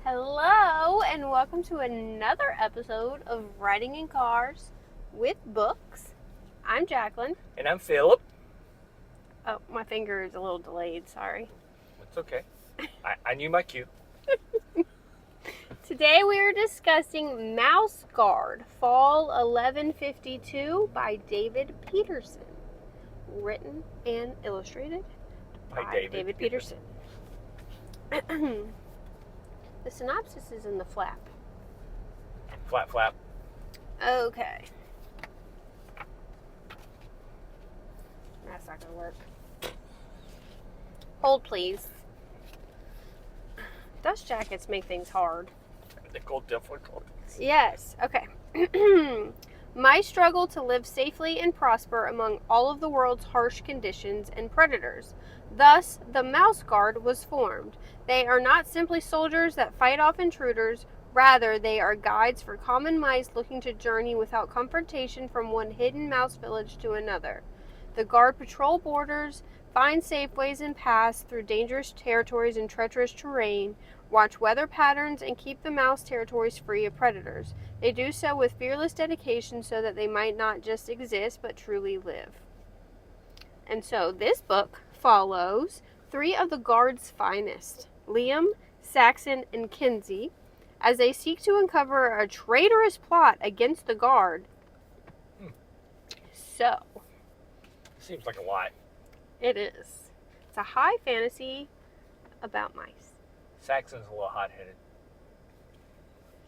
Hello, and welcome to another episode of Riding in Cars with Books. I'm Jaclyn. And I'm Phillip. Oh, my finger is a little delayed, sorry. It's okay. I knew my cue. Today we are discussing Mouse Guard, Fall 1152 by David Petersen. Written and illustrated by David Petersen. The synopsis is in the flap. Flap. Okay. That's not going to work. Hold, please. Dust jackets make things hard. Technical difficulties. Yes. Okay. My struggle to live safely and prosper among all of the world's harsh conditions and predators. Thus, the Mouse Guard was formed. They are not simply soldiers that fight off intruders. Rather, they are guides for common mice looking to journey without confrontation from one hidden mouse village to another. The Guard patrol borders, find safe ways and paths through dangerous territories and treacherous terrain, watch weather patterns, and keep the mouse territories free of predators. They do so with fearless dedication so that they might not just exist, but truly live. And so this book follows three of the Guard's finest, Liam, Saxon, and Kinsey, as they seek to uncover a traitorous plot against the Guard. So, Seems like a lot. it is. It's a high fantasy about mice. Saxon's a little hot-headed.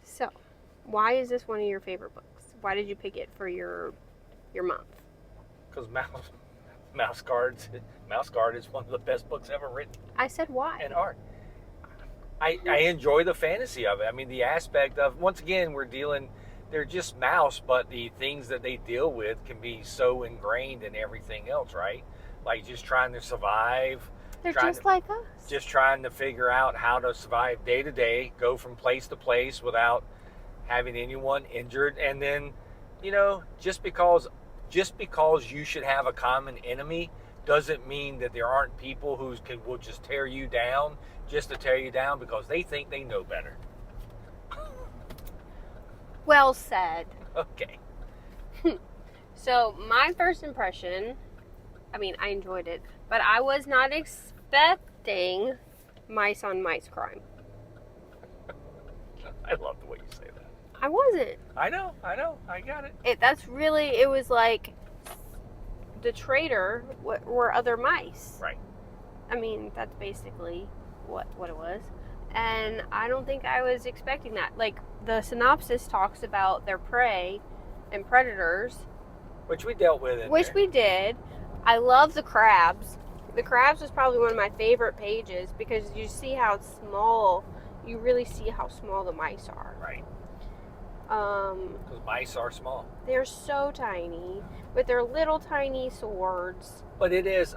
So, why is this one of your favorite books? Why did you pick it for your month? Because Mouse Guard is one of the best books ever written I said why. in art. I enjoy the fantasy of it. I mean, the aspect of, once again, they're just mouse, but the things that they deal with can be so ingrained in everything else, right? Like just trying to survive. They're just like us. Just trying to figure out how to survive day to day, go from place to place without having anyone injured. And then, just because you should have a common enemy doesn't mean that there aren't people who will just tear you down just to tear you down because they think they know better. Well said. Okay. So, my first impression, I enjoyed it, but I was not expecting mice on mice crime. I love the way you say that. I wasn't. I know. I got it. It was like the traitor were other mice. Right. That's basically what it was. And I don't think I was expecting that. Like, the synopsis talks about their prey and predators. Which we dealt with We did. I love the crabs. The crabs was probably one of my favorite pages because you see how small, you really see how small the mice are. Right. Because mice are small. They're so tiny with their little tiny swords. But it is,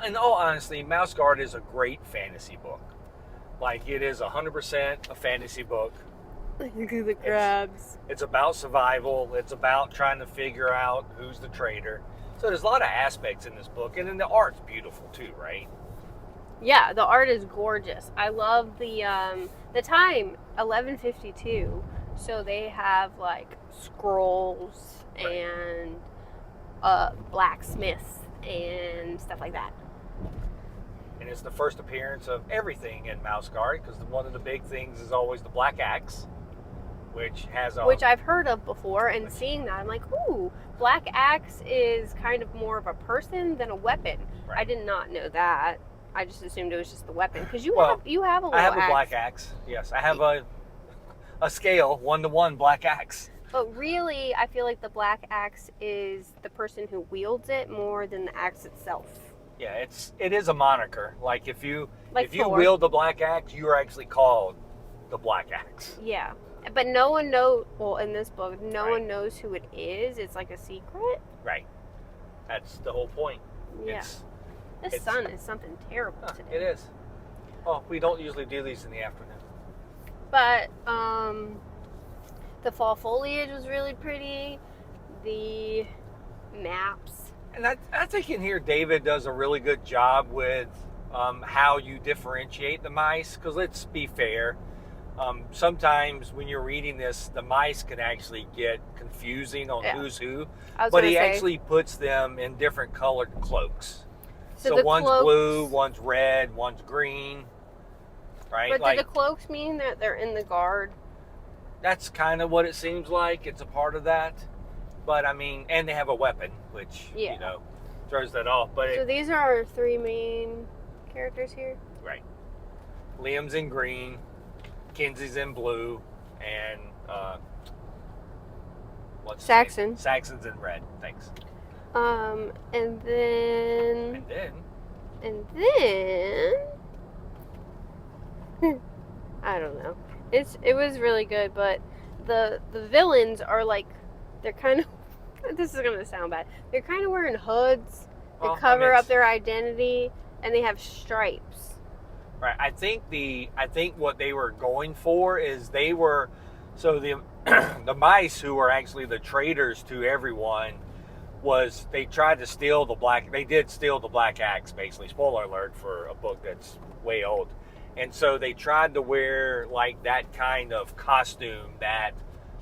in all honesty, Mouse Guard is a great fantasy book. Like, it is 100% a fantasy book. Look at the crabs. It's about survival. It's about trying to figure out who's the traitor. So there's a lot of aspects in this book. And then the art's beautiful too, right? Yeah, the art is gorgeous. I love the time, 1152. So they have like scrolls and blacksmiths and stuff like that. And it's the first appearance of everything in Mouse Guard because one of the big things is always the black axe, which I've heard of before. And seeing that, I'm like, ooh, black axe is kind of more of a person than a weapon. Right. I did not know that. I just assumed it was just the weapon because you have a little I have axe. a black axe. Yes, I have a scale 1-to-1 black axe. But really, I feel like the black axe is the person who wields it more than the axe itself. Yeah, it is a moniker. Like if you Thor. wield the black axe, you are actually called the black axe. Yeah, but no one knows. Well, in this book, no one knows who it is. It's like a secret. Right. That's the whole point. Yeah. The sun is something terrible today. It is. Oh, we don't usually do these in the afternoon. But the fall foliage was really pretty. The maps. And I think in here David does a really good job with how you differentiate the mice. Because let's be fair, Sometimes when you're reading this, the mice can actually get confusing on Yeah. who's who. I was But gonna he say, actually puts them in different colored cloaks. so So the one's cloaks, blue, one's red, one's green, right? but do Like the cloaks mean that they're in the guard? that's kind of what it seems like. It's a part of that. But I mean, and they have a weapon, which Yeah. you know throws that off. But So these are our three main characters here. right, Liam's in green, Kenzie's in blue, and what's his Saxon. name? Saxon's in red. Thanks. And then And then I don't know. It was really good, but the villains are like, they're kind of this is gonna sound bad. They're kind of wearing hoods to well, cover up their identity, and they have stripes. right. I think what they were going for is they were so the the mice who were actually the traitors to everyone was they tried to steal the black. They did steal the black axe, basically. Spoiler alert for a book that's way old. And so they tried to wear like that kind of costume that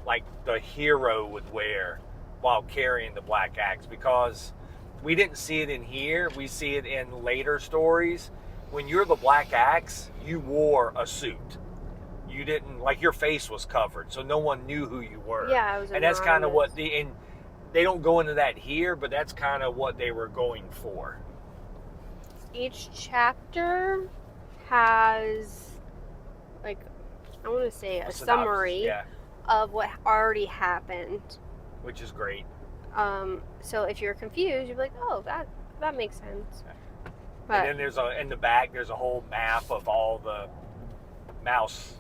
like the hero would wear while carrying the black axe, because we didn't see it in here. We see it in later stories. When you're the black axe, you wore a suit. You didn't, like, your face was covered, so no one knew who you were. Yeah, it was and that's kind of anonymous. what and they don't go into that here, but that's kind of what they were going for. Each chapter has, like, I want to say a summary Yeah, of what already happened. which is great. So if you're confused, you're like, oh, that makes sense. But And then there's in the back there's a whole map of all the mouse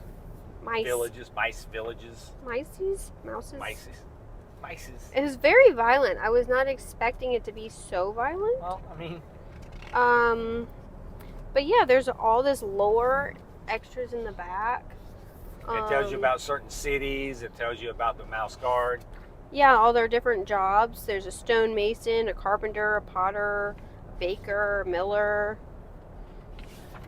mice, villages, mice villages, mouses. mices. It was very violent. I was not expecting it to be so violent. Well, I mean, But yeah, there's all this lore extras in the back. it tells you about certain cities. It tells you about the mouse guard. Yeah, all their different jobs. There's a stonemason, a carpenter, a potter, a baker, a miller.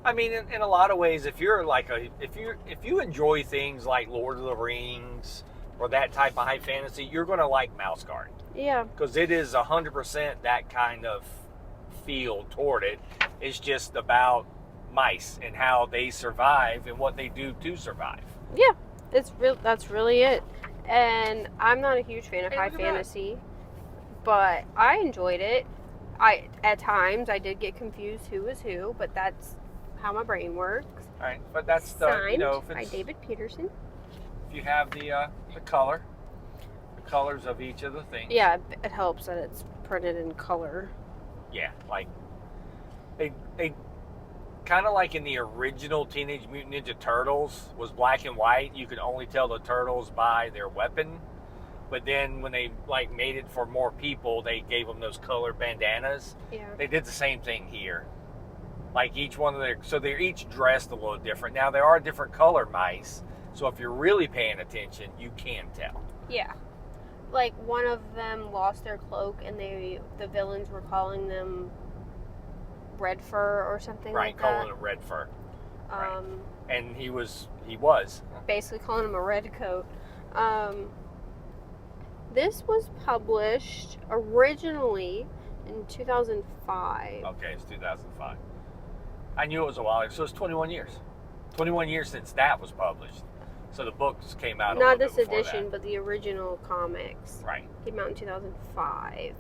I mean, in a lot of ways, if you're like if you enjoy things like Lord of the Rings or that type of high fantasy, you're going to like Mouse Guard, Yeah. because it is 100% that kind of feel toward it. It's just about mice and how they survive and what they do to survive. Yeah, that's really it. And I'm not a huge fan of Hey, high look at that. fantasy, but I enjoyed it. At times I did get confused who was who, but that's how my brain works. All right, but that's the Signed if by it's, David Petersen. if you have the colors of each of the things. Yeah, it helps that it's printed in color. Yeah, like they kind of like in the original Teenage Mutant Ninja Turtles was black and white. You could only tell the turtles by their weapon. But then when they like made it for more people, they gave them those colored bandanas. Yeah. They did the same thing here. Like each one of so they're each dressed a little different. Now there are different color mice, so if you're really paying attention, you can tell. Yeah. Like one of them lost their cloak and the villains were calling them red fur or something Right, like calling that. it red fur. Right. Um, And he was. basically calling him a red coat. This was published originally in 2005. Okay, it's 2005. I knew it was a while ago. So it's 21 years. 21 years since that was published. So the books came out a Not little this bit before edition, that. but the original comics. Right. Came out in 2005.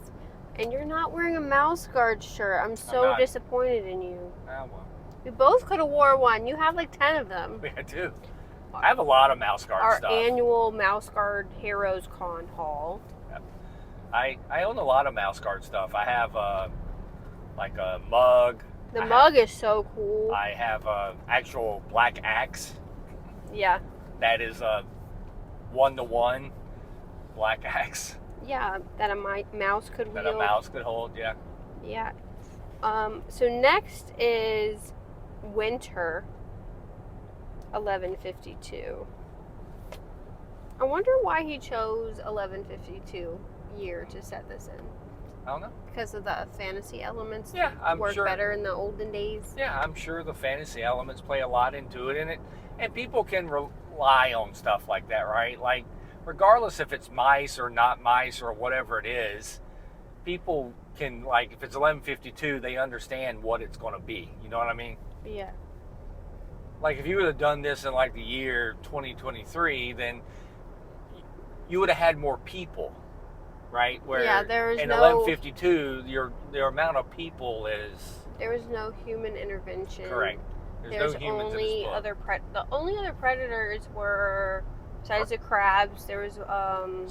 And you're not wearing a Mouse Guard shirt. I'm so not. disappointed in you. Ah, well. We both could have wore one. You have like 10 of them. I do. I have a lot of Mouse Guard Our stuff. annual Mouse Guard Heroes Con haul. I own a lot of Mouse Guard stuff. I have like a mug. The mug is so cool. I have a actual black axe Yeah. that is a 1-to-1 black axe Yeah, that a mouse could that wield. a mouse could hold. Yeah. Yeah. So next is Winter 1152. I wonder why he chose 1152 year to set this in. I don't know. Because of the fantasy elements Yeah, I'm work sure. better in the olden days. Yeah, I'm sure the fantasy elements play a lot into it, and people can lie on stuff like that, right? Like, regardless if it's mice or not mice or whatever it is, people can, like, if it's 1152, they understand what it's going to be. You know what I mean? Yeah. Like, if you would have done this in like the year 2023, then you would have had more people, right? Where Yeah, there is in no 1152, your amount of people is there was no human intervention. correct. There's no humans only in this book. the only other predators were, besides the crabs, there was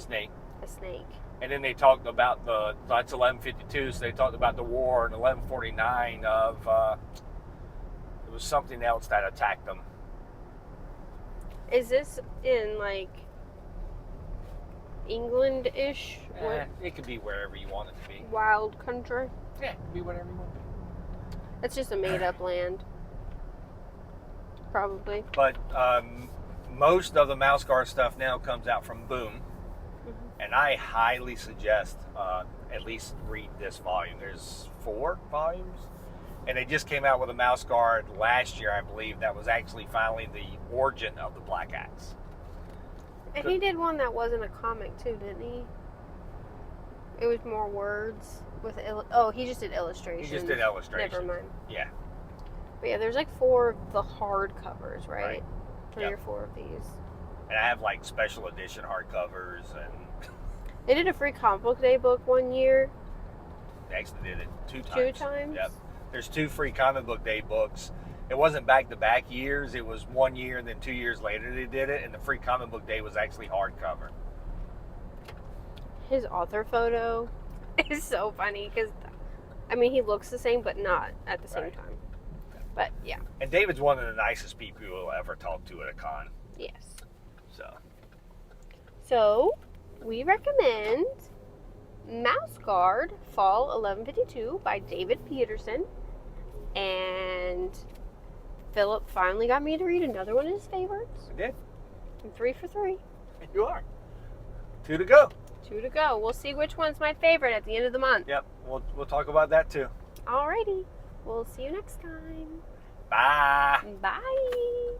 Snake. a snake. And then they talked about that's 1152, so they talked about the war in 1149 of it was something else that attacked them. Is this in like England-ish? It could be wherever you want it to be. Wild country? Yeah, it could be whatever you want it to be. It's just a made-up land. Probably. But most of the mouse guard stuff now comes out from Boom. Mm-hmm. And I highly suggest at least read this volume. There's 4 volumes. And they just came out with a mouse guard last year, I believe, that was actually finally the origin of the Black Axe. And he did one that wasn't a comic too, didn't he? It was more words with he just did illustrations. He just did illustrations. Never mind. Yeah. But yeah, there's like 4 of the hard covers, right? 3 Yep. or 4 of these. And I have like special edition hardcovers, and They did a free comic book day book one year. they actually did it 2 times. 2 times? Yep. There's 2 free comic book day books. It wasn't back-to-back years. It was 1 year, and then 2 years later they did it, and the free comic book day was actually hardcover. His author photo is so funny because, I mean, he looks the same, but not at the same Right. time. But yeah, And David's one of the nicest people you'll ever talk to at a con. yes. So, We recommend Mouse Guard Fall 1152 by David Petersen. And Philip finally got me to read another one of his favorites. I did. I'm 3 for 3. You are. 2 to go. 2 to go. We'll see which one's my favorite at the end of the month. Yep. We'll talk about that too. Alrighty. We'll see you next time. Bye. Bye.